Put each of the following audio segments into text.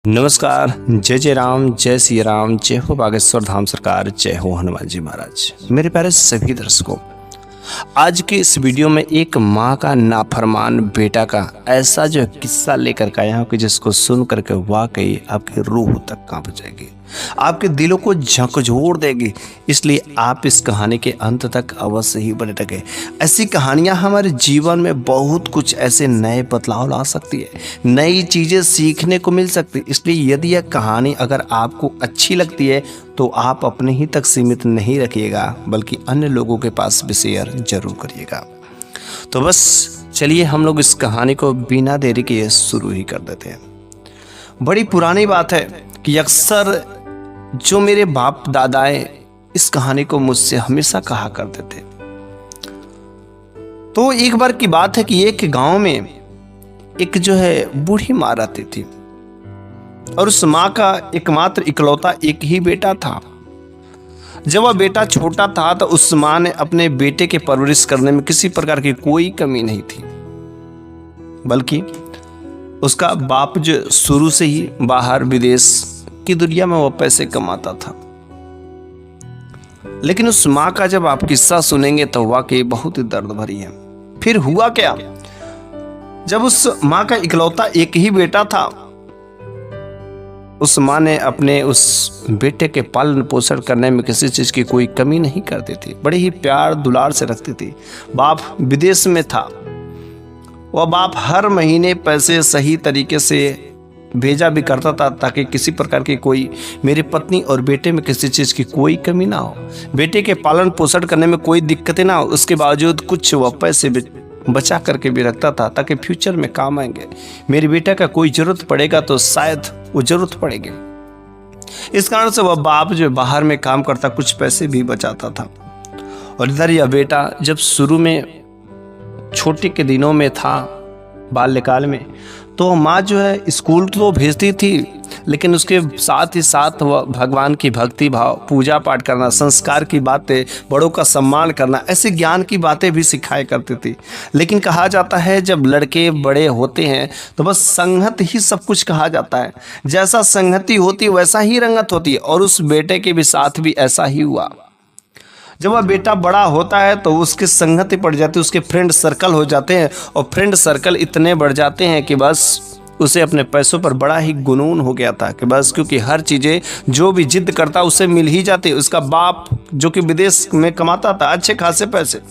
नमस्कार। जय जय राम, जय श्री राम, जय हो बागेश्वर धाम सरकार, जय हो हनुमान जी महाराज। मेरे प्यारे सभी दर्शकों, आज के इस वीडियो में एक माँ का नाफरमान बेटा का ऐसा जो किस्सा लेकर के आया हूँ कि जिसको सुन करके वाकई आपकी रूह तक कांप जाएगी, आपके दिलों को झकझोर देगी। इसलिए आप इस कहानी के अंत तक अवश्य ही बने रहे। ऐसी कहानियाँ हमारे जीवन में बहुत कुछ ऐसे नए बदलाव ला सकती है, नई चीज़ें सीखने को मिल सकती है। इसलिए यदि यह कहानी अगर आपको अच्छी लगती है तो आप अपने ही तक सीमित नहीं रखिएगा, बल्कि अन्य लोगों के पास भी शेयर जरूर करिएगा। तो बस चलिए हम लोग इस कहानी को बिना देरी के शुरू ही कर देते हैं। बड़ी पुरानी बात है कि अक्सर जो मेरे बाप दादाएं इस कहानी को मुझसे हमेशा कहा करते थे। तो एक बार की बात है कि एक गांव में एक जो है बूढ़ी माँ रहती थी और उस माँ का एकमात्र इकलौता एक ही बेटा था। जब वह बेटा छोटा था तो उस माँ ने अपने बेटे के परवरिश करने में किसी प्रकार की कोई कमी नहीं थी, बल्कि उसका बाप जो शुरू से ही बाहर विदेश की दुनिया में वो पैसे कमाता था। लेकिन उस माँ का जब आप किस्सा सुनेंगे तो वाकई बहुत ही दर्द भरी है। फिर हुआ क्या, जब उस माँ का इकलौता एक ही बेटा था, उस माँ ने अपने उस बेटे के पालन पोषण करने में किसी चीज की कोई कमी नहीं करती थी, बड़े ही प्यार दुलार से रखती थी। बाप विदेश में था, वह बाप हर महीने पैसे सही तरीके से भेजा भी करता था ताकि किसी प्रकार की कोई मेरी पत्नी और बेटे में किसी चीज़ की कोई कमी ना हो, बेटे के पालन पोषण करने में कोई दिक्कतें ना हो। उसके बावजूद कुछ वह पैसे बचा करके भी रखता था ताकि फ्यूचर में काम आएंगे। मेरे बेटा का कोई ज़रूरत पड़ेगा तो शायद वो ज़रूरत पड़ेगी। इस कारण से वह बाप जो बाहर में काम करता कुछ पैसे भी बचाता था। और इधर यह बेटा जब शुरू में छोटे के दिनों में था, बाल्यकाल में, तो माँ जो है स्कूल तो भेजती थी, लेकिन उसके साथ ही साथ वह भगवान की भक्ति भाव, पूजा पाठ करना, संस्कार की बातें, बड़ों का सम्मान करना, ऐसे ज्ञान की बातें भी सिखाया करती थी। लेकिन कहा जाता है जब लड़के बड़े होते हैं तो बस संगत ही सब कुछ कहा जाता है। जैसा संगति होती वैसा ही रंगत होती है, और उस बेटे के भी साथ भी ऐसा ही हुआ। जब वह बेटा बड़ा होता है तो उसकी संगति पड़ जाती है, उसके फ्रेंड सर्कल हो जाते हैं, और फ्रेंड सर्कल इतने बढ़ जाते हैं कि बस उसे अपने पैसों पर बड़ा ही जुनून हो गया था कि बस, क्योंकि हर चीज़ें जो भी जिद करता उसे मिल ही जाती। उसका बाप जो कि विदेश में कमाता था अच्छे खासे पैसे,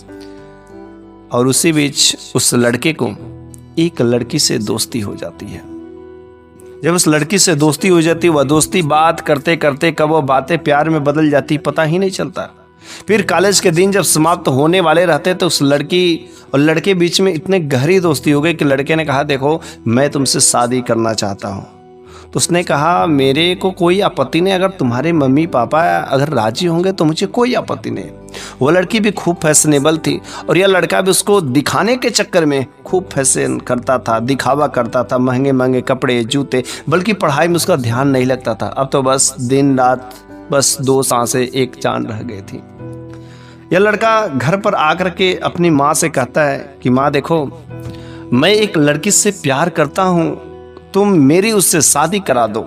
और उसी बीच उस लड़के को एक लड़की से दोस्ती हो जाती है। जब उस लड़की से दोस्ती हो जाती है, वह दोस्ती बात करते करते कब वो बातें प्यार में बदल जाती पता ही नहीं चलता। फिर कॉलेज के दिन जब समाप्त होने वाले रहते तो उस लड़की और लड़के बीच में इतने गहरी दोस्ती हो गई कि लड़के ने कहा, देखो मैं तुमसे शादी करना चाहता हूँ। तो उसने कहा, मेरे को कोई आपत्ति नहीं, अगर तुम्हारे मम्मी पापा अगर राजी होंगे तो मुझे कोई आपत्ति नहीं। वो लड़की भी खूब फैशनेबल थी, और यह लड़का भी उसको दिखाने के चक्कर में खूब फैशन करता था, दिखावा करता था, महंगे महंगे कपड़े जूते, बल्कि पढ़ाई में उसका ध्यान नहीं लगता था। अब तो बस दिन रात बस 2 सांसें एक जान रह गई थी। यह लड़का घर पर आकर के अपनी माँ से कहता है कि माँ देखो, मैं एक लड़की से प्यार करता हूँ, तुम मेरी उससे शादी करा दो।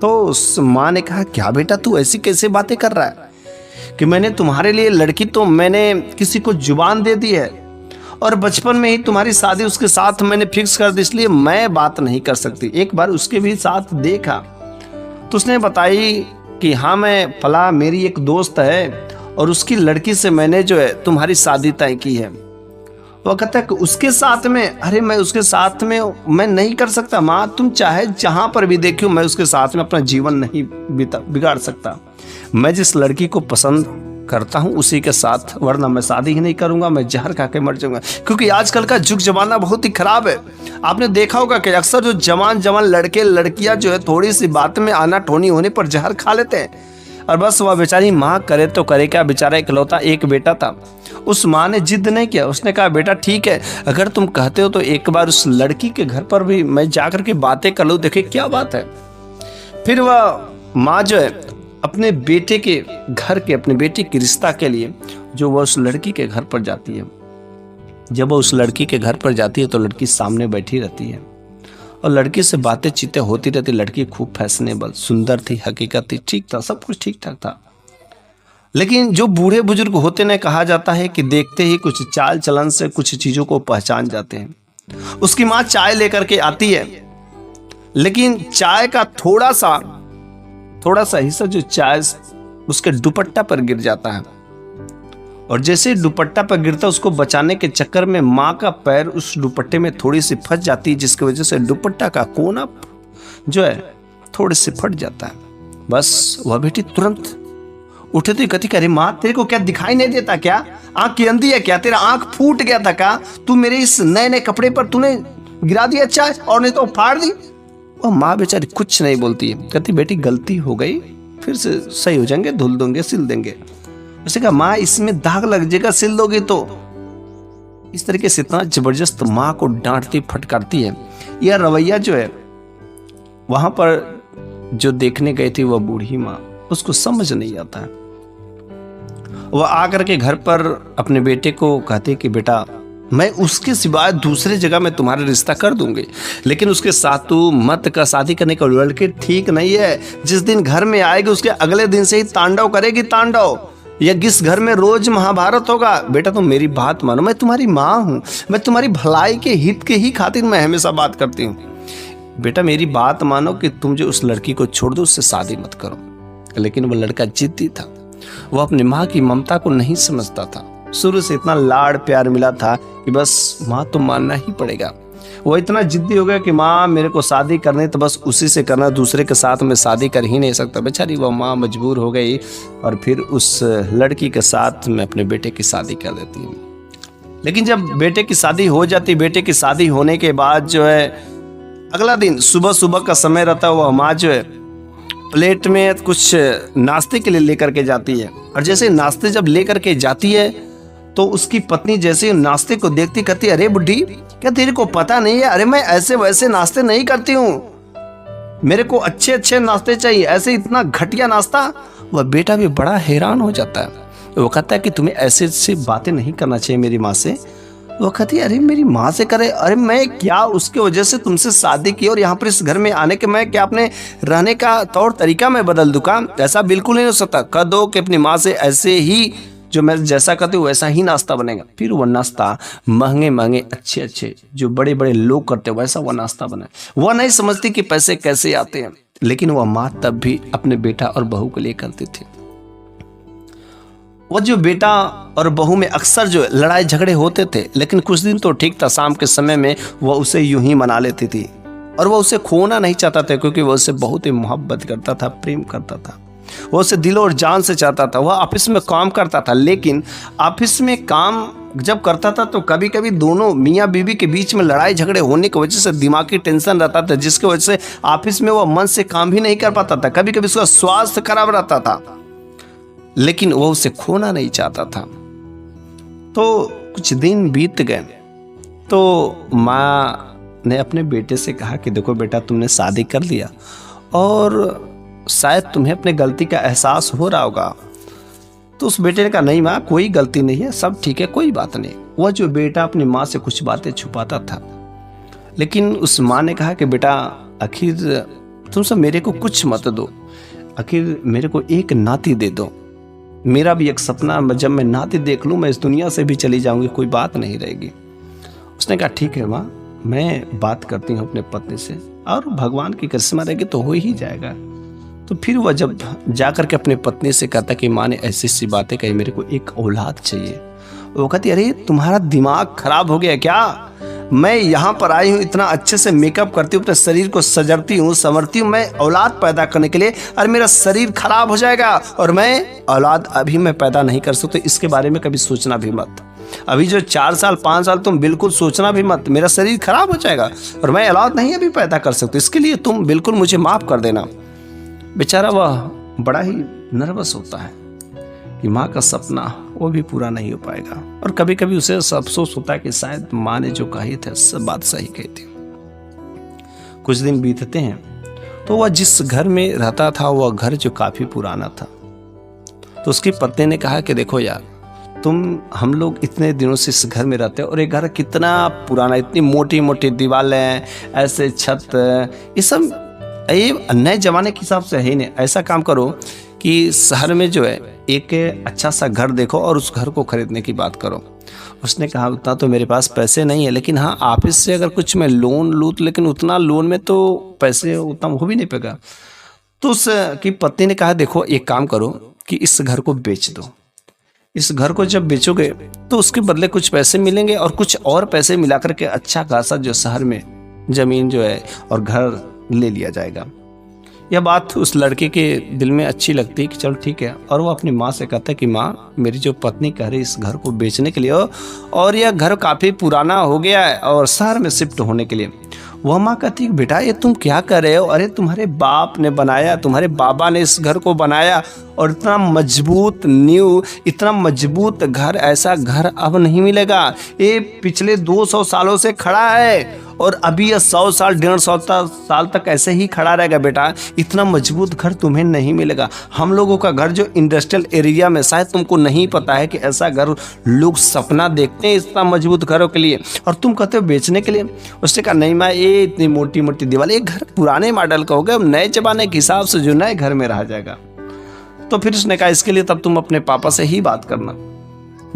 तो उस माँ ने कहा, क्या बेटा तू ऐसी कैसे बातें कर रहा है कि मैंने तुम्हारे लिए लड़की तो मैंने किसी को जुबान दे दी है, और बचपन में ही तुम्हारी शादी उसके साथ मैंने फिक्स कर दी, इसलिए मैं बात नहीं कर सकती। एक बार उसके भी साथ देखा तो उसने बताई कि हाँ मैं फला, मेरी एक दोस्त है और उसकी लड़की से मैंने जो है तुम्हारी शादी तय की है। वो कहता है कि उसके साथ में, अरे मैं उसके साथ में मैं नहीं कर सकता माँ, तुम चाहे जहाँ पर भी देखो मैं उसके साथ में अपना जीवन नहीं बिगाड़ सकता। मैं जिस लड़की को पसंद करता हूँ उसी के साथ, वरना मैं शादी ही नहीं करूँगा, मैं जहर खा के मर जाऊँगा। क्योंकि आजकल का युग जमाना बहुत ही खराब है। आपने देखा होगा कि अक्सर जो जवान लड़के लड़कियाँ जो है थोड़ी सी बात में आना ठोनी होने पर जहर खा लेते हैं, और बस वह बेचारी माँ करे तो करे क्या, बेचारा इकलौता एक बेटा था। उस माँ ने जिद नहीं किया, उसने कहा बेटा ठीक है, अगर तुम कहते हो तो एक बार उस लड़की के घर पर भी मैं जाकर के बातें कर लूँ, देखे क्या बात है। फिर वह माँ जो है अपने बेटे के घर के, अपने बेटे के रिश्ता के लिए जो वह उस लड़की के घर पर जाती है। जब वह उस लड़की के घर पर जाती है तो लड़की सामने बैठी रहती है, और लड़की से बातें चीतें होती रहती। लड़की खूब फैशनेबल, सुंदर थी, हकीकत थी, ठीक था, सब कुछ ठीक ठाक था। लेकिन जो बूढ़े बुजुर्ग होते हैं, कहा जाता है कि देखते ही कुछ चाल चलन से कुछ चीज़ों को पहचान जाते हैं। उसकी माँ चाय लेकर के आती है, लेकिन चाय का थोड़ा सा हिस्सा जो चाय उसके दुपट्टा पर गिर जाता है, और जैसे दुपट्टा पर गिरता उसको बचाने के चक्कर में माँ का पैर उस दुपट्टे में थोड़ी सी फंस जाती है, जिसकी वजह से दुपट्टा का कोना जो है थोड़े से फट जाता है। बस वह बेटी तुरंत उठे तो कहती, अरे माँ तेरे को क्या दिखाई नहीं देता क्या? आंख की अंधी है क्या? तेरा आंख फूट गया था क्या? तू मेरे इस नए नए कपड़े पर तूने गिरा दिया चाय और नहीं तो फाड़ दी। और माँ बेचारी कुछ नहीं बोलती है, कहती बेटी गलती हो गई, फिर से सही हो जाएंगे, धुल देंगे, सिल देंगे। उसे कहा माँ इसमें दाग लग जाएगा सिल दोगे तो। इस तरीके से इतना जबरदस्त माँ को डांटती फटकारती है। यह रवैया जो है वहां पर जो देखने गई थी वह बूढ़ी माँ, उसको समझ नहीं आता है। वह आकर के घर पर अपने बेटे को कहते कि बेटा मैं उसके सिवाय दूसरे जगह में तुम्हारा रिश्ता कर दूंगी, लेकिन उसके साथ तू मत का शादी करने का। लड़की ठीक नहीं है, जिस दिन घर में आएगी उसके अगले दिन से ही तांडव करेगी, तांडव। या जिस घर में रोज महाभारत होगा। बेटा तुम मेरी बात मानो, मैं तुम्हारी माँ हूं, मैं तुम्हारी भलाई के हित के ही खातिर मैं हमेशा बात करती हूँ। बेटा मेरी बात मानो कि तुम जो उस लड़की को छोड़ दो, उससे शादी मत करो। लेकिन वह लड़का जिद्दी था, वह अपनी माँ की ममता को नहीं समझता था। शुरू से इतना लाड़ प्यार मिला था कि बस माँ तो मानना ही पड़ेगा। वो इतना जिद्दी हो गया कि माँ मेरे को शादी करनी तो बस उसी से करना, दूसरे के साथ मैं शादी कर ही नहीं सकता। बेचारी वह माँ मजबूर हो गई और फिर उस लड़की के साथ में अपने बेटे की शादी कर देती है। लेकिन जब बेटे की शादी हो जाती, बेटे की शादी होने के बाद जो है अगला दिन सुबह का समय रहता है, वह माँ जो है प्लेट में कुछ नाश्ते के लिए लेकर के जाती है। और जैसे नाश्ते जब लेकर के जाती है तो उसकी पत्नी जैसे नाश्ते को देखती कहती, अरे बुढ़ी क्या तेरे को पता नहीं है? अरे मैं ऐसे वैसे नाश्ते नहीं करती हूँ, मेरे को अच्छे अच्छे नाश्ते चाहिए, ऐसे इतना घटिया नाश्ता। वह बेटा भी बड़ा हैरान हो जाता है। वो कहता है कि तुम्हें ऐसे बातें नहीं करना चाहिए मेरी माँ से। वो कहती है अरे मेरी माँ से करे, अरे मैं क्या उसके वजह से तुमसे शादी की और यहाँ पर इस घर में आने के मैं क्या अपने रहने का तौर तरीका मैं बदल दूँ का? ऐसा बिल्कुल नहीं हो सकता। कह दो कि अपनी माँ से ऐसे ही जो मैं जैसा कहती हूँ वैसा ही नाश्ता बनेगा। फिर वह नाश्ता महंगे महंगे अच्छे अच्छे जो बड़े बड़े लोग करते हैं वैसा वह नाश्ता बने। वह नहीं समझती कि पैसे कैसे आते हैं, लेकिन वह माँ तब भी अपने बेटा और बहू के लिए करती थी। वह जो बेटा और बहू में अक्सर जो लड़ाई झगड़े होते थे, लेकिन कुछ दिन तो ठीक था। शाम के समय में वह उसे यूं ही मना लेती थी और वह उसे खोना नहीं चाहता था, क्योंकि वह उसे बहुत ही मोहब्बत करता था, प्रेम करता था। वो उसे दिल और जान से चाहता था। वह ऑफिस में काम करता था, लेकिन ऑफिस में काम जब करता था तो कभी कभी दोनों मियाँ बीवी के बीच में लड़ाई झगड़े होने की वजह से दिमागी टेंशन रहता था, जिसकी वजह से ऑफिस में वह मन से काम भी नहीं कर पाता था। कभी कभी उसका स्वास्थ्य खराब रहता था, लेकिन वह उसे खोना नहीं चाहता था। तो कुछ दिन बीत गए तो माँ ने अपने बेटे से कहा कि देखो बेटा तुमने शादी कर लिया और शायद तुम्हें अपने गलती का एहसास हो रहा होगा। तो उस बेटे ने कहा नहीं माँ कोई गलती नहीं है, सब ठीक है, कोई बात नहीं। वह जो बेटा अपनी माँ से कुछ बातें छुपाता था, लेकिन उस माँ ने कहा कि बेटा आखिर तुम सब मेरे को कुछ मत दो, आखिर मेरे को एक नाती दे दो। मेरा भी एक सपना, जब मैं नाती देख लूँ मैं इस दुनिया से भी चली जाऊँगी, कोई बात नहीं रहेगी। उसने कहा ठीक है माँ, मैं बात करती हूँ अपने पत्नी से और भगवान की करिश्मा रहेगी तो हो ही जाएगा। तो फिर वह जब जाकर के अपने पत्नी से कहता कि माँ ने ऐसी सी बातें कही, मेरे को एक औलाद चाहिए। वो कहती अरे तुम्हारा दिमाग खराब हो गया क्या? मैं यहाँ पर आई हूँ, इतना अच्छे से मेकअप करती हूँ, अपने शरीर को सजरती हूँ, संवरती हूँ मैं औलाद पैदा करने के लिए, और मेरा शरीर खराब हो जाएगा और मैं औलाद अभी मैं पैदा नहीं कर सकती। इसके बारे में कभी सोचना भी मत। अभी जो 4 साल 5 साल तुम बिल्कुल सोचना भी मत, मेरा शरीर खराब हो जाएगा और मैं औलाद नहीं अभी पैदा कर सकती। इसके लिए तुम बिल्कुल मुझे माफ़ कर देना। बेचारा वह बड़ा ही नर्वस होता है कि माँ का सपना वो भी पूरा नहीं हो पाएगा, और कभी कभी उसे अफसोस होता है कि शायद माँ ने जो कही थी सब बात सही कही थी। कुछ दिन बीतते हैं तो वह जिस घर में रहता था वह घर जो काफ़ी पुराना था, तो उसकी पत्नी ने कहा कि देखो यार हम लोग इतने दिनों से इस घर में रहते हैं और ये घर कितना पुराना, इतनी मोटी मोटी दीवारें, ऐसे छत, ये सब ये नए ज़माने के हिसाब से है ही नहीं। ऐसा काम करो कि शहर में जो है एक अच्छा सा घर देखो और उस घर को खरीदने की बात करो। उसने कहा उतना तो मेरे पास पैसे नहीं है, लेकिन हाँ ऑफिस से अगर कुछ मैं लोन लूँ, लेकिन उतना लोन में तो पैसे उतना हो भी नहीं पाएगा। तो उसकी पत्नी ने कहा देखो एक काम करो कि इस घर को बेच दो। इस घर को जब बेचोगे तो उसके बदले कुछ पैसे मिलेंगे और कुछ और पैसे मिला करके अच्छा खासा जो शहर में ज़मीन जो है और घर ले लिया जाएगा। यह बात उस लड़के के दिल में अच्छी लगती है कि चलो ठीक है। और वो अपनी माँ से कहता है कि माँ मेरी जो पत्नी कह रही इस घर को बेचने के लिए और यह घर काफ़ी पुराना हो गया है और शहर में शिफ्ट होने के लिए। वह माँ कहती है बेटा ये तुम क्या कर रहे हो? अरे तुम्हारे बाप ने बनाया, तुम्हारे बाबा ने इस घर को बनाया और इतना मजबूत नींव, इतना मजबूत घर, ऐसा घर अब नहीं मिलेगा। ये पिछले 200 सालों से खड़ा है और अभी ये 100 साल 150 साल तक ऐसे ही खड़ा रहेगा बेटा। इतना मजबूत घर तुम्हें नहीं मिलेगा। हम लोगों का घर जो इंडस्ट्रियल एरिया में, शायद तुमको नहीं पता है कि ऐसा घर लोग सपना देखते हैं इतना मजबूत घरों के लिए, और तुम कहते हो बेचने के लिए। उसने कहा नहीं माँ, ये इतनी मोटी मोटी दीवार, ये घर पुराने मॉडल का हो गया, नए जमाने के हिसाब से जो नए घर में रहा जाएगा। तो फिर उसने कहा इसके लिए तब तुम अपने पापा से ही बात करना।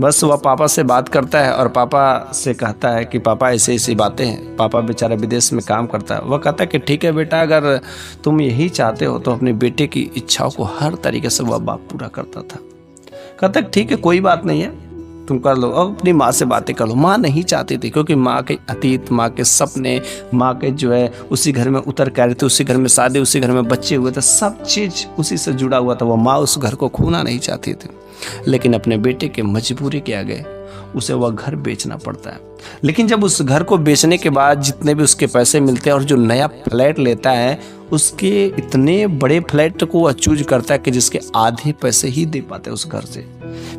बस वह पापा से बात करता है और पापा से कहता है कि पापा ऐसी ऐसी बातें हैं। पापा बेचारा विदेश में काम करता है। वह कहता है कि ठीक है बेटा, अगर तुम यही चाहते हो तो अपने बेटे की इच्छाओं को हर तरीके से वह बाप पूरा करता था। कहता है ठीक है कोई बात नहीं है, तुम कर लो। अब अपनी माँ से बातें कर लो। माँ नहीं चाहती थी, क्योंकि माँ के अतीत, माँ के सपने, माँ के जो है उसी घर में उतर कर रहे थे, उसी घर में शादी, उसी घर में बच्चे हुए थे, सब चीज़ उसी से जुड़ा हुआ था। वो माँ उस घर को खोना नहीं चाहती थी, लेकिन अपने बेटे के मजबूरी के आगे उसे वह घर बेचना पड़ता है। लेकिन जब उस घर को बेचने के बाद जितने भी उसके पैसे मिलते हैं और जो नया फ्लैट लेता है, उसके इतने बड़े फ्लैट को वह चूज करता है कि जिसके आधे पैसे ही दे पाते उस घर से।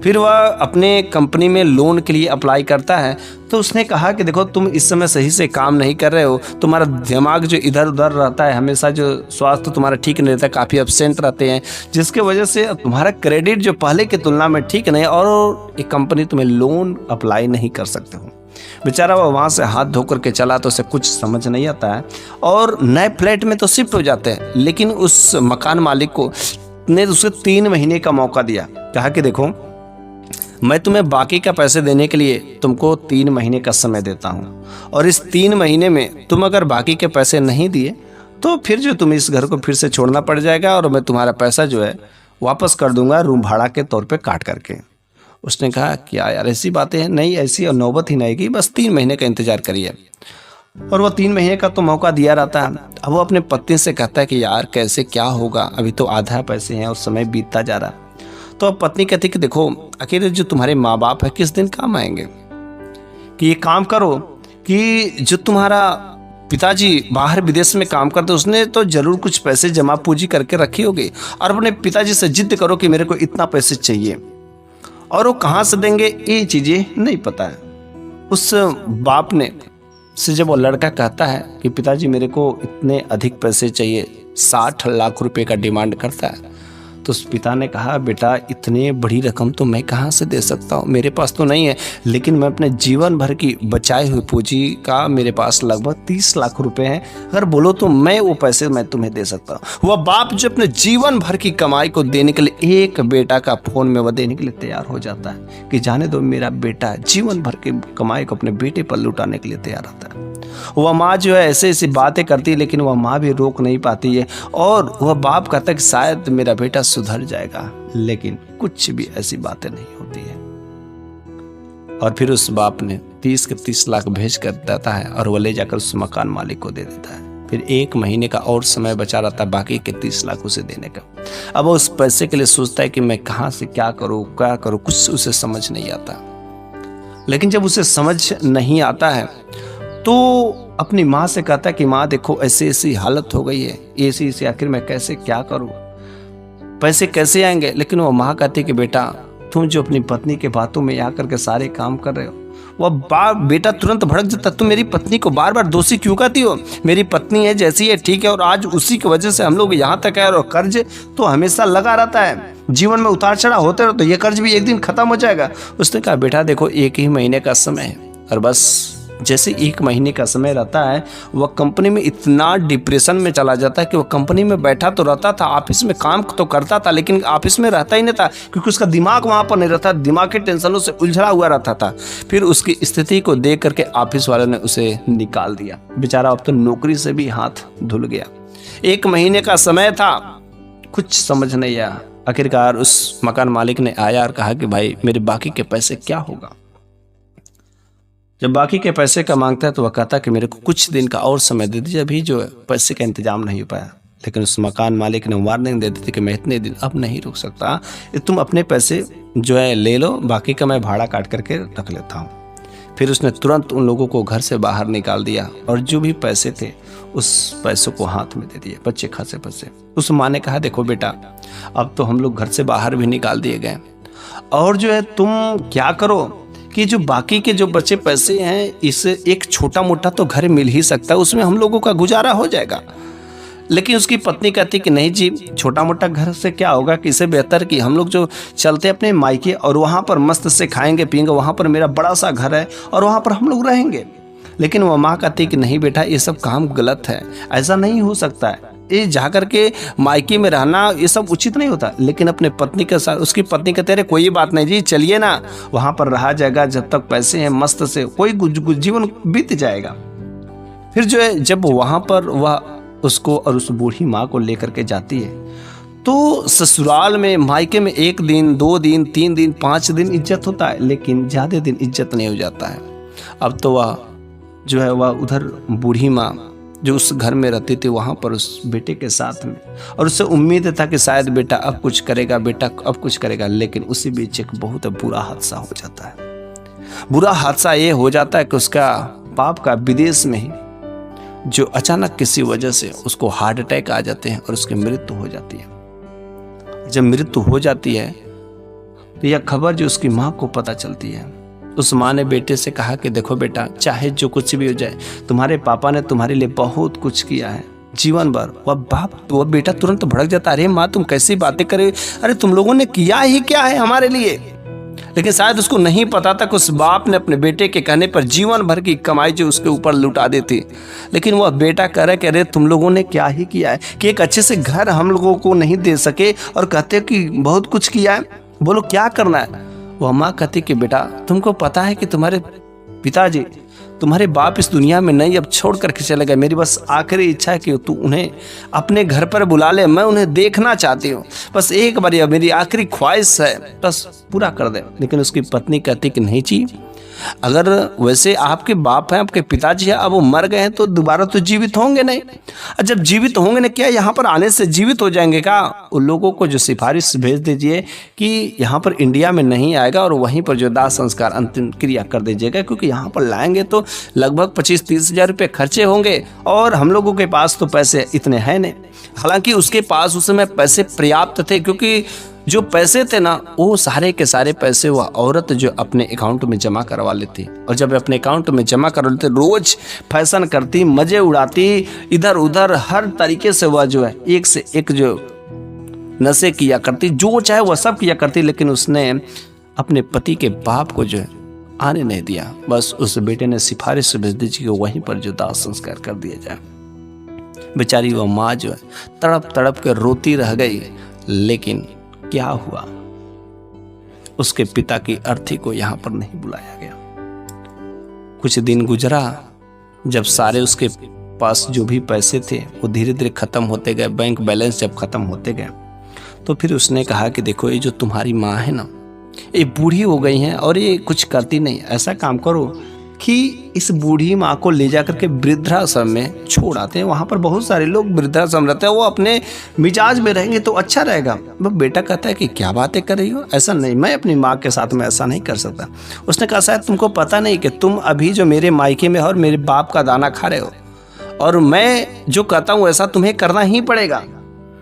फिर वह अपने कंपनी में लोन के लिए अप्लाई करता है। तो उसने कहा कि देखो तुम इस समय सही से काम नहीं कर रहे हो, तुम्हारा दिमाग जो इधर उधर रहता है, हमेशा जो स्वास्थ्य तुम्हारा ठीक नहीं रहता, काफ़ी एब्सेंट रहते हैं, जिसके वजह से तुम्हारा क्रेडिट जो पहले की तुलना में ठीक नहीं, और एक कंपनी तुम्हें लोन अप्लाई नहीं कर सकते हो। बेचारा वो वहाँ से हाथ धो करके चला तो उसे कुछ समझ नहीं आता है और नए फ्लैट में तो शिफ्ट हो जाते हैं। लेकिन उस मकान मालिक को ने उसे 3 महीने का मौका दिया। कहा कि देखो मैं तुम्हें बाकी का पैसे देने के लिए तुमको 3 महीने का समय देता हूँ, और इस 3 महीने में तुम अगर बाकी के पैसे नहीं दिए तो फिर जो तुम इस घर को फिर से छोड़ना पड़ जाएगा और मैं तुम्हारा पैसा जो है वापस कर दूंगा रूम भाड़ा के तौर पे काट करके। उसने कहा क्या यार ऐसी बातें हैं? नहीं ऐसी और नौबत ही नहीं आएगी, बस 3 महीने का इंतजार करिए। और वो 3 महीने का तो मौका दिया रहता है। अब वो अपने पत्नी से कहता है कि यार कैसे क्या होगा, अभी तो आधा पैसे हैं और समय बीतता जा रहा। तो अब पत्नी कहती कि देखो आखिर जो तुम्हारे माँ बाप है किस दिन काम आएंगे, कि ये काम करो कि जो तुम्हारा पिताजी बाहर विदेश में काम करते, उसने तो जरूर कुछ पैसे जमा पूंजी करके रखी होगी, और अपने पिताजी से जिद करो कि मेरे को इतना पैसे चाहिए, और वो कहाँ से देंगे ये चीज़ें नहीं पता है। उस बाप ने से जब वो लड़का कहता है कि पिताजी मेरे को इतने अधिक पैसे चाहिए, 60 लाख रुपए का डिमांड करता है, तो उस पिता ने कहा बेटा इतने बड़ी रकम तो मैं कहाँ से दे सकता हूँ, मेरे पास तो नहीं है, लेकिन मैं अपने जीवन भर की बचाई हुई पूंजी का मेरे पास लगभग 30 लाख रुपए हैं, अगर बोलो तो मैं वो पैसे मैं तुम्हें दे सकता हूँ। वह बाप जो अपने जीवन भर की कमाई को देने के लिए एक बेटा का फोन में वह देने के लिए तैयार हो जाता है कि जाने दो मेरा बेटा जीवन भर की कमाई को अपने बेटे पर लुटाने के लिए तैयार रहता है। वह माँ जो है ऐसे ऐसी बातें करती है, लेकिन वह माँ भी रोक नहीं पाती है, और वह बाप कहता है कि शायद मेरा बेटा सुधर जाएगा, लेकिन कुछ भी ऐसी बातें नहीं होती है। और फिर उस बाप ने 30 के 30 लाख भेज कर देता है और वह ले जाकर उस मकान मालिक को दे देता है। फिर 1 महीने का और समय बचा रहता है बाकी के 30 लाख उसे देने का। अब वो उस पैसे के लिए सोचता है कि मैं कहाँ से क्या करूँ, कुछ उसे समझ नहीं आता। लेकिन जब उसे समझ नहीं आता है तो अपनी माँ से कहता है कि माँ देखो ऐसी ऐसी हालत हो गई है, ऐसी आखिर मैं कैसे क्या करूँ, पैसे कैसे आएंगे। लेकिन वो माँ कहती कि बेटा तुम जो अपनी पत्नी के बातों में आकर के सारे काम कर रहे हो, वह बाप बेटा तुरंत भड़क जाता, तुम मेरी पत्नी को बार बार दोषी क्यों कहती हो? मेरी पत्नी है जैसी है ठीक है, और आज उसी की वजह से हम लोग यहाँ तक है, और कर्ज तो हमेशा लगा रहता है, जीवन में उतार चढ़ाव होते रहो, तो ये कर्ज भी एक दिन खत्म हो जाएगा। उसने कहा बेटा देखो 1 ही महीने का समय है, और बस जैसे 1 महीने का समय रहता है वह कंपनी में इतना डिप्रेशन में चला जाता है कि वह कंपनी में बैठा तो रहता था, ऑफिस में काम तो करता था, लेकिन ऑफिस में रहता ही नहीं था, क्योंकि उसका दिमाग वहाँ पर नहीं रहता, दिमाग के टेंशनों से उलझा हुआ रहता था। फिर उसकी स्थिति को देख करके ऑफिस वालों ने उसे निकाल दिया। बेचारा अब तो नौकरी से भी हाथ धुल गया। 1 महीने का समय था, कुछ समझ नहीं आया। आखिरकार उस मकान मालिक ने आया और कहा कि भाई मेरे बाकी के पैसे क्या होगा? जब बाकी के पैसे का मांगता है तो वह कहता कि मेरे को कुछ दिन का और समय दे दीजिए, अभी जो है पैसे का इंतजाम नहीं हो पाया। लेकिन उस मकान मालिक ने वार्निंग दे दी थी कि मैं इतने दिन अब नहीं रुक सकता, तुम अपने पैसे जो है ले लो, बाकी का मैं भाड़ा काट करके रख लेता हूँ। फिर उसने तुरंत उन लोगों को घर से बाहर निकाल दिया और जो भी पैसे थे उस पैसों को हाथ में दे दिए, बच्चे खासे पैसे। उस माँ ने कहा देखो बेटा अब तो हम लोग घर से बाहर भी निकाल दिए गए, और जो है तुम क्या करो कि जो बाकी के जो बचे पैसे हैं, इससे एक छोटा मोटा तो घर मिल ही सकता है, उसमें हम लोगों का गुजारा हो जाएगा। लेकिन उसकी पत्नी कहती कि नहीं जी, छोटा मोटा घर से क्या होगा, कि इससे बेहतर कि हम लोग जो चलते अपने मायके और वहाँ पर मस्त से खाएंगे पिएंगे, वहाँ पर मेरा बड़ा सा घर है और वहाँ पर हम लोग रहेंगे। लेकिन वह माँ कहती कि नहीं बेटा ये सब काम गलत है, ऐसा नहीं हो सकता है, ये जा करके मायके में रहना ये सब उचित नहीं होता। लेकिन अपने पत्नी के साथ उसकी पत्नी कहते अरे कोई बात नहीं जी, चलिए ना, वहाँ पर रहा जाएगा, जब तक पैसे हैं मस्त से कोई जीवन बीत जाएगा। फिर जो है जब वहाँ पर वह उसको और उस बूढ़ी माँ को लेकर के जाती है तो ससुराल में मायके में 1 दिन 2 दिन 3 दिन 5 दिन इज्जत होता है, लेकिन ज़्यादा दिन इज्जत नहीं हो जाता है। अब तो वह जो है वह उधर बूढ़ी माँ जो उस घर में रहती थी वहाँ पर उस बेटे के साथ में, और उससे उम्मीद था कि शायद बेटा अब कुछ करेगा, बेटा अब कुछ करेगा। लेकिन उसी बीच एक बहुत बुरा हादसा हो जाता है। बुरा हादसा ये हो जाता है कि उसका बाप का विदेश में ही जो अचानक किसी वजह से उसको हार्ट अटैक आ जाते हैं और उसकी मृत्यु हो जाती है। जब मृत्यु हो जाती है तो यह खबर जो उसकी माँ को पता चलती है, उस माँ ने बेटे से कहा कि देखो बेटा चाहे जो कुछ भी हो जाए, तुम्हारे पापा ने तुम्हारे लिए बहुत कुछ किया है जीवन भर। वह बेटा तुरंत भड़क जाता, अरे माँ तुम कैसी बातें करे, अरे तुम लोगों ने किया ही क्या है हमारे लिए। लेकिन शायद उसको नहीं पता था कि उस बाप ने अपने बेटे के कहने पर जीवन भर की कमाई जो उसके ऊपर लुटा देती। लेकिन वह बेटा कह रहा है कि अरे तुम लोगों ने क्या ही किया है कि एक अच्छे से घर हम लोगों को नहीं दे सके और कहते कि बहुत कुछ किया है, बोलो क्या करना है। वह माँ कहती कि बेटा तुमको पता है कि तुम्हारे पिताजी तुम्हारे बाप इस दुनिया में नहीं, अब छोड़ करके चले गए। मेरी बस आखिरी इच्छा है कि तू उन्हें अपने घर पर बुला ले, मैं उन्हें देखना चाहती हूँ, बस एक बार यह मेरी आखिरी ख्वाहिश है, बस पूरा कर दे। लेकिन उसकी पत्नी कहती कि नहीं जी, अगर वैसे आपके बाप हैं, आपके पिताजी हैं, अब वो मर गए हैं तो दोबारा तो जीवित होंगे नहीं, और जब जीवित होंगे ना क्या यहाँ पर आने से जीवित हो जाएंगे क्या? उन लोगों को जो सिफारिश भेज दीजिए कि यहाँ पर इंडिया में नहीं आएगा और वहीं पर जो दाह संस्कार अंतिम क्रिया कर दीजिएगा, क्योंकि यहाँ पर लाएंगे तो लगभग 25-30 हज़ार रुपये खर्चे होंगे और हम लोगों के पास तो पैसे इतने हैं नहीं। हालांकि उसके पास उस समय पैसे पर्याप्त थे, क्योंकि जो पैसे थे ना वो सारे के सारे पैसे वह औरत जो अपने अकाउंट में जमा करवा लेती, और जब अपने अकाउंट में जमा करवा लेते रोज फैशन करती, मजे उड़ाती, इधर उधर हर तरीके से वह जो है एक से एक जो नशे किया करती, जो चाहे वह सब किया करती। लेकिन उसने अपने पति के बाप को जो है आने नहीं दिया। बस उस बेटे ने सिफारिश भेज दी कि वहीं पर जो दाह संस्कार कर दिया जाए। बेचारी वह माँ जो है तड़प तड़प कर रोती रह गई। लेकिन क्या हुआ, उसके पिता की अर्थी को यहां पर नहीं बुलाया गया। कुछ दिन गुजरा, जब सारे उसके पास जो भी पैसे थे वो धीरे धीरे खत्म होते गए, बैंक बैलेंस जब खत्म होते गए तो फिर उसने कहा कि देखो ये जो तुम्हारी माँ है ना, ये बूढ़ी हो गई हैं और ये कुछ करती नहीं, ऐसा काम करो कि इस बूढ़ी माँ को ले जा करके वृद्धाश्रम में छोड़ आते हैं। वहाँ पर बहुत सारे लोग वृद्धाश्रम रहते हैं, वो अपने मिजाज में रहेंगे तो अच्छा रहेगा। वो बेटा कहता है कि क्या बातें कर रही हो, ऐसा नहीं, मैं अपनी माँ के साथ में ऐसा नहीं कर सकता। उसने कहा शायद तुमको पता नहीं कि तुम अभी जो मेरे मायके में हो और मेरे बाप का दाना खा रहे हो, और मैं जो कहता हूँ ऐसा तुम्हें करना ही पड़ेगा।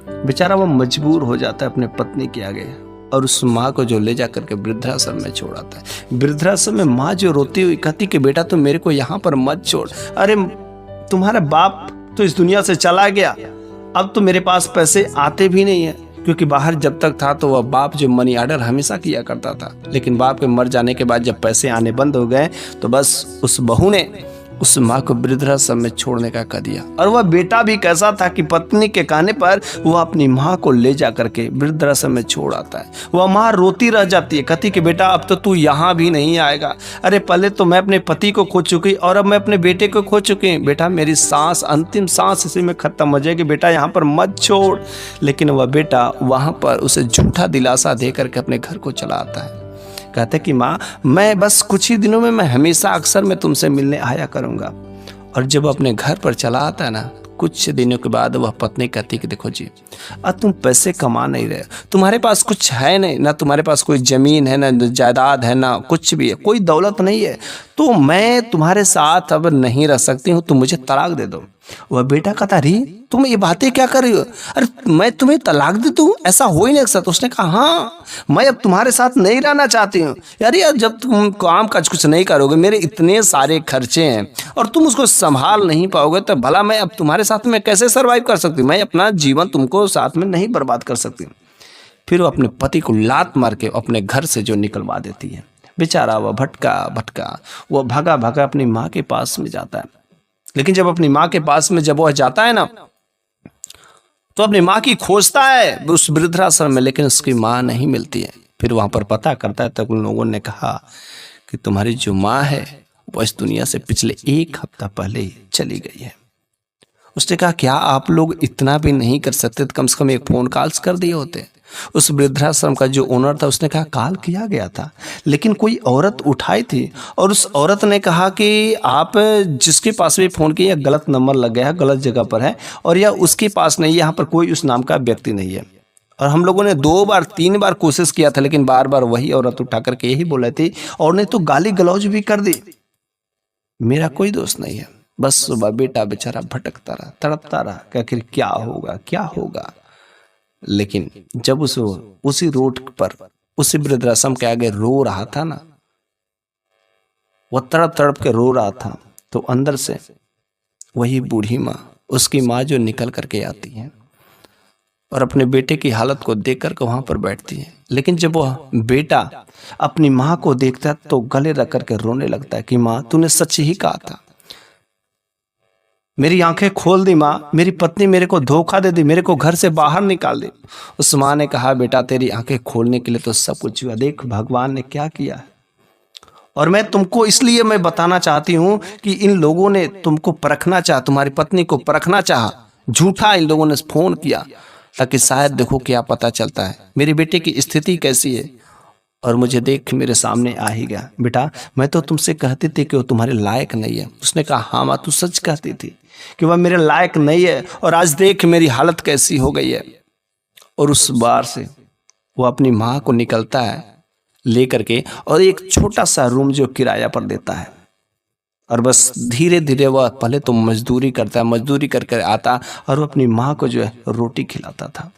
बेचारा वो मजबूर हो जाता है अपने पत्नी के आगे और उस माँ को जो ले जा करके वृद्धाश्रम में छोड़ आता है। वृद्धाश्रम में माँ जो रोती हुई कहती कि बेटा तुम मेरे को यहाँ पर मत छोड़, अरे तुम्हारा बाप तो इस दुनिया से चला गया, अब तो मेरे पास पैसे आते भी नहीं है, क्योंकि बाहर जब तक था तो वह बाप जो मनी ऑर्डर हमेशा किया करता था, लेकिन बाप के मर जाने के बाद जब पैसे आने बंद हो गए तो बस उस बहू ने उस माँ को वृद्धाश्रम में छोड़ने का कह दिया। और वह बेटा भी कैसा था कि पत्नी के कहने पर वह अपनी माँ को ले जा करके वृद्धाश्रम में छोड़ आता है। वह माँ रोती रह जाती है, कहती कि बेटा अब तो तू यहाँ भी नहीं आएगा, अरे पहले तो मैं अपने पति को खो चुकी और अब मैं अपने बेटे को खो चुकी, बेटा मेरी सांस अंतिम सांस इसी में खत्म हो जाएगी, बेटा यहाँ पर मत छोड़। लेकिन वह बेटा वहाँ पर उसे झूठा दिलासा दे करके अपने घर को चला आता है। कहते कि माँ मैं बस कुछ ही दिनों में मैं हमेशा अक्सर मैं तुमसे मिलने आया करूँगा। और जब अपने घर पर चला आता है ना, कुछ दिनों के बाद वह पत्नी कहती कि देखो जी अब तुम पैसे कमा नहीं रहे, तुम्हारे पास कुछ है नहीं, ना तुम्हारे पास कोई ज़मीन है, ना जायदाद है, ना कुछ भी है, कोई दौलत नहीं है, तो मैं तुम्हारे साथ अब नहीं रह सकती हूँ, तुम मुझे तलाक दे दो। वह बेटा कहता री तुम ये बातें क्या कर रही हो, अरे मैं तुम्हें तलाक दे दूँ, ऐसा हो ही नहीं सकता। उसने कहा हाँ मैं अब तुम्हारे साथ नहीं रहना चाहती हूँ। यार जब तुम काम काज कुछ नहीं करोगे, मेरे इतने सारे खर्चे हैं और तुम उसको संभाल नहीं पाओगे, तो भला मैं अब तुम्हारे साथ में कैसे सर्वाइव कर सकती हूँ, मैं अपना जीवन तुमको साथ में नहीं बर्बाद कर सकती। फिर वो अपने पति को लात मार के अपने घर से जो निकलवा देती है। बेचारा वह भटका वह भागा अपनी माँ के पास में जाता है। लेकिन जब अपनी माँ के पास में जब वह जाता है ना, तो अपनी माँ की खोजता है उस वृद्धाश्रम में, लेकिन उसकी माँ नहीं मिलती है। फिर वहां पर पता करता है, तब उन लोगों ने कहा कि तुम्हारी जो माँ है वो इस दुनिया से पिछले 1 हफ्ता पहले ही चली गई है। उसने कहा क्या आप लोग इतना भी नहीं कर सकते, तो कम से कम एक फ़ोन कॉल्स कर दिए होते। उस वृद्धाश्रम का जो ओनर था उसने कहा कॉल किया गया था, लेकिन कोई औरत उठाई थी और उस औरत ने कहा कि आप जिसके पास भी फ़ोन किया गलत नंबर लग गया है, गलत जगह पर है और यह उसके पास नहीं, यहाँ पर कोई उस नाम का व्यक्ति नहीं है। और हम लोगों ने 2 बार 3 बार कोशिश किया था, लेकिन बार बार वही औरत उठा करके यही बोल रही थी और ने तो गाली गलौज भी कर दी। मेरा कोई दोस्त नहीं है। बस सुबह बेटा बेचारा भटकता रहा, तड़पता रहा कि आखिर क्या होगा। लेकिन जब उसी रोड पर उसी वृद्धाश्रम के आगे रो रहा था ना, वह तड़प के रो रहा था, तो अंदर से वही बूढ़ी माँ, उसकी माँ जो निकल करके आती है और अपने बेटे की हालत को देख कर वहां पर बैठती है। लेकिन जब वह बेटा अपनी माँ को देखता है तो गले रख करके रोने लगता है कि माँ तूने सच ही कहा था, मेरी आंखें खोल दी माँ, मेरी पत्नी मेरे को धोखा दे दी, मेरे को घर से बाहर निकाल दी। उस माँ ने कहा बेटा तेरी आंखें खोलने के लिए तो सब कुछ हुआ, देख भगवान ने क्या किया है। और मैं तुमको इसलिए मैं बताना चाहती हूँ कि इन लोगों ने तुमको परखना चाहा, तुम्हारी पत्नी को परखना चाहा, झूठा इन लोगों ने फोन किया ताकि शायद देखो क्या पता चलता है मेरे बेटे की स्थिति कैसी है। और मुझे देख मेरे सामने आ ही गया। बेटा मैं तो तुमसे कहती थी कि वो तुम्हारे लायक नहीं है। उसने कहा हाँ माँ तू सच कहती थी कि वह मेरे लायक नहीं है, और आज देख मेरी हालत कैसी हो गई है। और उस बार से वो अपनी माँ को निकलता है ले करके और एक छोटा सा रूम जो किराया पर देता है, और बस धीरे धीरे वह पहले तो मजदूरी करता है, मजदूरी करके आता और वो अपनी माँ को जो है रोटी खिलाता था।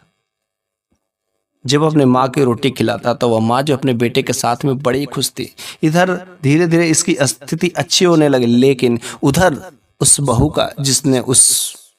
जब अपने माँ की रोटी खिलाता तो वह माँ जो अपने बेटे के साथ में बड़ी खुश थी। इधर धीरे धीरे इसकी स्थिति अच्छी होने लगी, लेकिन उधर उस बहू का जिसने उस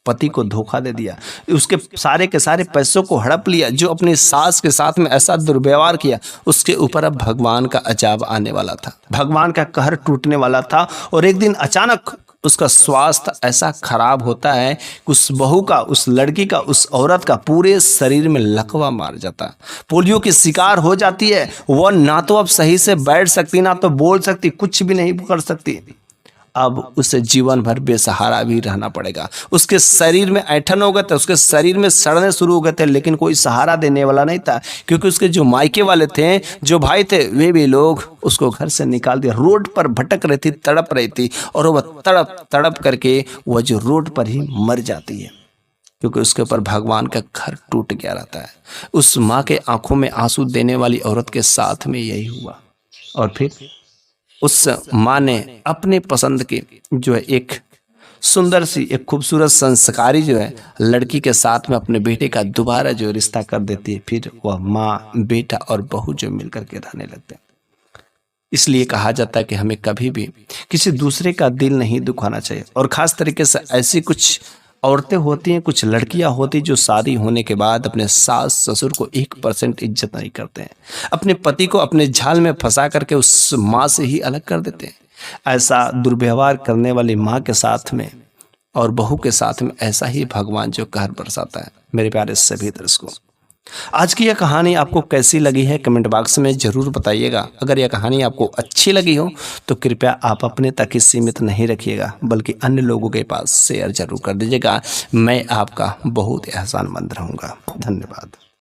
पति को धोखा दे दिया, उसके सारे के सारे पैसों को हड़प लिया, जो अपनी सास के साथ में ऐसा दुर्व्यवहार किया, उसके ऊपर अब भगवान का अजाब आने वाला था, भगवान का कहर टूटने वाला था। और एक दिन अचानक उसका स्वास्थ्य ऐसा खराब होता है कि उस बहू का, उस लड़की का, उस औरत का पूरे शरीर में लकवा मार जाता है, पोलियो की शिकार हो जाती है। वह ना तो अब सही से बैठ सकती, ना तो बोल सकती, कुछ भी नहीं कर सकती। अब उसे जीवन भर बेसहारा भी रहना पड़ेगा। उसके शरीर में ऐंठन हो गए थे, उसके शरीर में सड़ने शुरू हो गए थे, लेकिन कोई सहारा देने वाला नहीं था, क्योंकि उसके जो मायके वाले थे, जो भाई थे, वे भी लोग उसको घर से निकाल दिया। रोड पर भटक रही थी, तड़प रही थी, और वह तड़प करके वह जो रोड पर ही मर जाती है, क्योंकि उसके ऊपर भगवान का घर टूट गया रहता है। उस माँ के आंखों में आंसू देने वाली औरत के साथ में यही हुआ। और फिर उस माँ ने अपने पसंद के जो है एक सुंदर सी एक खूबसूरत संस्कारी जो है लड़की के साथ में अपने बेटे का दोबारा जो रिश्ता कर देती है। फिर वह माँ, बेटा और बहू जो मिलकर के रहने लगते हैं। इसलिए कहा जाता है कि हमें कभी भी किसी दूसरे का दिल नहीं दुखाना चाहिए। और ख़ास तरीके से ऐसी कुछ औरतें होती हैं, कुछ लड़कियां होती जो शादी होने के बाद अपने सास ससुर को 1% इज्जत नहीं करते हैं, अपने पति को अपने जाल में फंसा करके उस माँ से ही अलग कर देते हैं। ऐसा दुर्व्यवहार करने वाली माँ के साथ में और बहू के साथ में ऐसा ही भगवान जो कहर बरसाता है। मेरे प्यारे सभी दर्शकों, आज की यह कहानी आपको कैसी लगी है कमेंट बॉक्स में ज़रूर बताइएगा। अगर यह कहानी आपको अच्छी लगी हो तो कृपया आप अपने तक ही सीमित नहीं रखिएगा, बल्कि अन्य लोगों के पास शेयर जरूर कर दीजिएगा। मैं आपका बहुत एहसानमंद रहूँगा। धन्यवाद।